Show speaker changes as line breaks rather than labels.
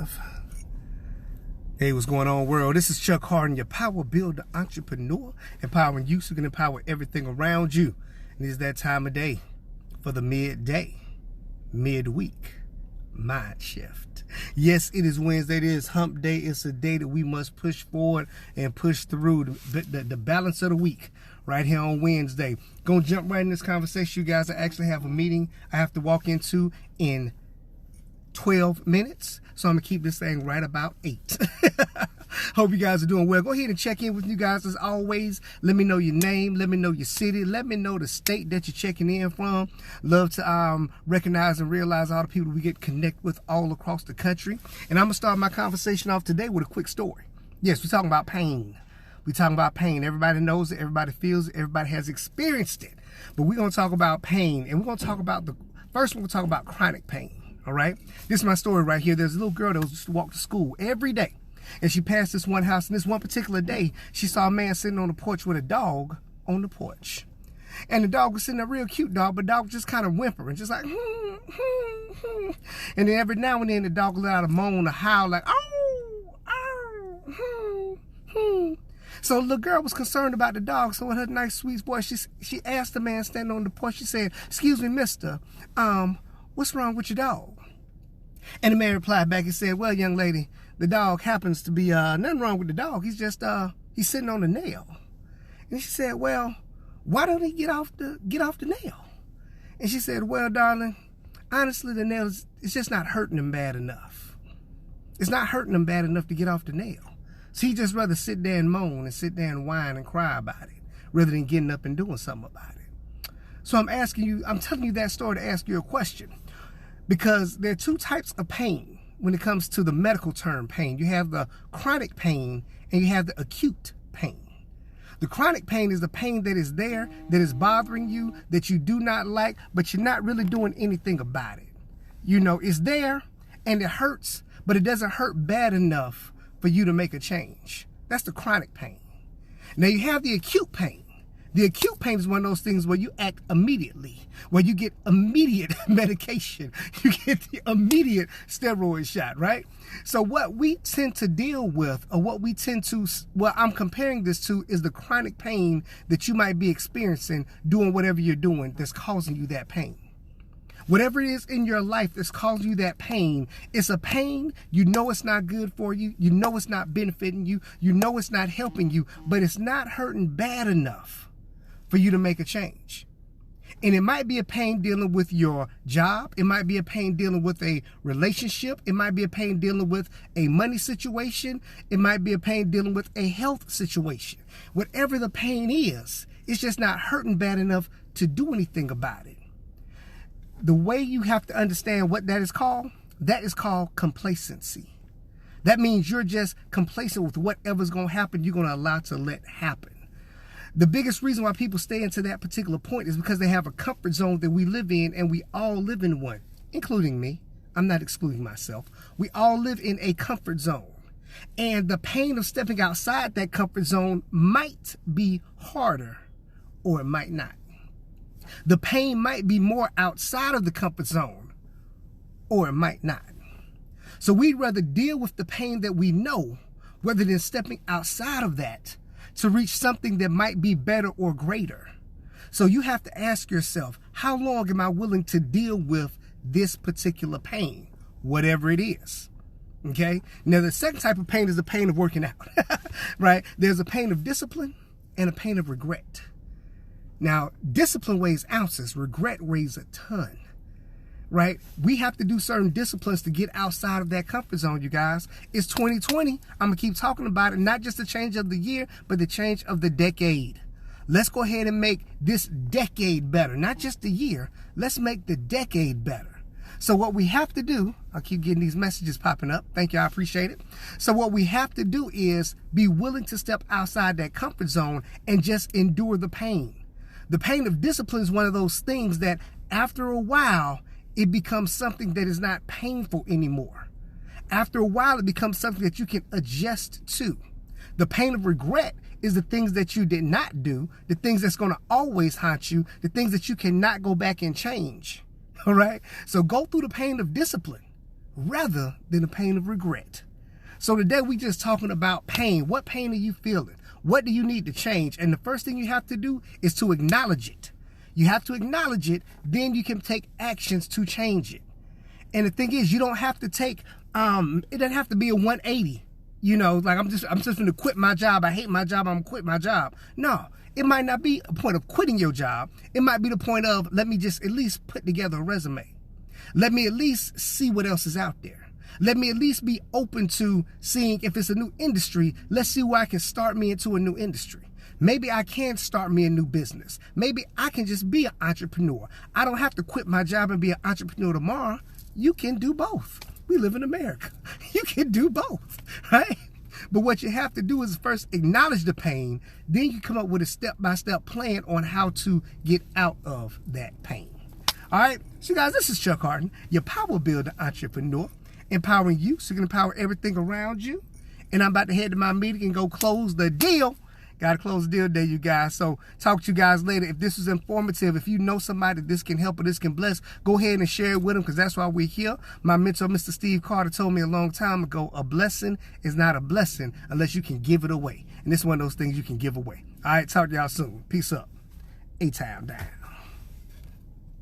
live. Hey, what's going on, world? This is Chuck Harden, your power builder entrepreneur, empowering you so you can empower everything around you. And it's that time of day for the midweek mind shift. Yes, it is Wednesday. It is hump day. It's a day that we must push forward and push through the balance of the week right here on Wednesday. Gonna jump right in this conversation, you guys. I actually have a meeting I have to walk into in 12 minutes. So I'm going to keep this thing right about 8. Hope you guys are doing well. Go ahead and check in with you guys as always. Let me know your name. Let me know your city. Let me know the state that you're checking in from. Love to recognize and realize all the people we get connect with all across the country. And I'm going to start my conversation off today with a quick story. Yes, we're talking about pain. We're talking about pain. Everybody knows it. Everybody feels it. Everybody has experienced it. But we're going to talk about pain. And we're going to talk about first we're going to talk about chronic pain. All right, this is my story right here. There's a little girl that used to walk to school every day, and she passed this one house, and this one particular day, she saw a man sitting on the porch with a dog on the porch. And the dog was sitting there, real cute dog, but the dog was just kind of whimpering, just like, And then every now and then, the dog would let out a moan, a howl, like, So the little girl was concerned about the dog, so in her nice, sweet voice, she asked the man standing on the porch, she said, "Excuse me, mister, what's wrong with your dog?" And the man replied back and said, "Well, young lady, the dog happens to be nothing wrong with the dog. He's just he's sitting on a nail." And she said, "Well, why don't he get off the nail?" And she said, "Well, darling, honestly, the nail is just not hurting him bad enough. It's not hurting him bad enough to get off the nail. So he just rather sit there and moan and sit there and whine and cry about it rather than getting up and doing something about it." So I'm telling you that story to ask you a question. Because there are two types of pain when it comes to the medical term pain. You have the chronic pain and you have the acute pain. The chronic pain is the pain that is there, that is bothering you, that you do not like, but you're not really doing anything about it. You know, it's there and it hurts, but it doesn't hurt bad enough for you to make a change. That's the chronic pain. Now you have the acute pain. The acute pain is one of those things where you act immediately, where you get immediate medication, you get the immediate steroid shot, right? So what we tend to deal with, or what I'm comparing this to, is the chronic pain that you might be experiencing doing whatever you're doing that's causing you that pain. Whatever it is in your life that's causing you that pain, it's a pain, you know it's not good for you, you know it's not benefiting you, you know it's not helping you, but it's not hurting bad enough for you to make a change. And it might be a pain dealing with your job. It might be a pain dealing with a relationship. It might be a pain dealing with a money situation. It might be a pain dealing with a health situation. Whatever the pain is, it's just not hurting bad enough to do anything about it. The way you have to understand what that is called complacency. That means you're just complacent with whatever's going to happen, you're going to allow to let happen. The biggest reason why people stay into that particular point is because they have a comfort zone that we live in, and we all live in one, including me. I'm not excluding myself. We all live in a comfort zone. And the pain of stepping outside that comfort zone might be harder, or it might not. The pain might be more outside of the comfort zone, or it might not. So we'd rather deal with the pain that we know rather than stepping outside of that to reach something that might be better or greater. So you have to ask yourself, how long am I willing to deal with this particular pain, whatever it is? Okay? Now, the second type of pain is the pain of working out, right? There's a pain of discipline and a pain of regret. Now, discipline weighs ounces, regret weighs a ton. Right? We have to do certain disciplines to get outside of that comfort zone, you guys. It's 2020. I'm going to keep talking about it. Not just the change of the year, but the change of the decade. Let's go ahead and make this decade better. Not just the year. Let's make the decade better. So what we have to do, I'll keep getting these messages popping up. Thank you. I appreciate it. So what we have to do is be willing to step outside that comfort zone and just endure the pain. The pain of discipline is one of those things that after a while, it becomes something that is not painful anymore. After a while, it becomes something that you can adjust to. The pain of regret is the things that you did not do, the things that's going to always haunt you, the things that you cannot go back and change. All right? So go through the pain of discipline. rather than the pain of regret. So today we just talking about pain. What pain are you feeling? What do you need to change? And the first thing you have to do is to acknowledge it. You have to acknowledge it, then you can take actions to change it. And the thing is, you don't have to take, it doesn't have to be a 180. You know, like I'm just going to quit my job. I hate my job. I'm going to quit my job. No, it might not be a point of quitting your job. It might be the point of, let me just at least put together a resume. Let me at least see what else is out there. Let me at least be open to seeing if it's a new industry. Let's see where I can start me into a new industry. Maybe I can start me a new business. Maybe I can just be an entrepreneur. I don't have to quit my job and be an entrepreneur tomorrow. You can do both. We live in America. You can do both, right? But what you have to do is first acknowledge the pain. Then you come up with a step-by-step plan on how to get out of that pain. All right? So guys, this is Chuck Harden, your Power Builder entrepreneur, empowering you so you can empower everything around you. And I'm about to head to my meeting and go close the deal. Got to close the deal today, you guys. So talk to you guys later. If this is informative, if you know somebody this can help or this can bless, go ahead and share it with them, because that's why we're here. My mentor, Mr. Steve Carter, told me a long time ago, a blessing is not a blessing unless you can give it away. And this is one of those things you can give away. All right, talk to y'all soon. Peace up. A-time down.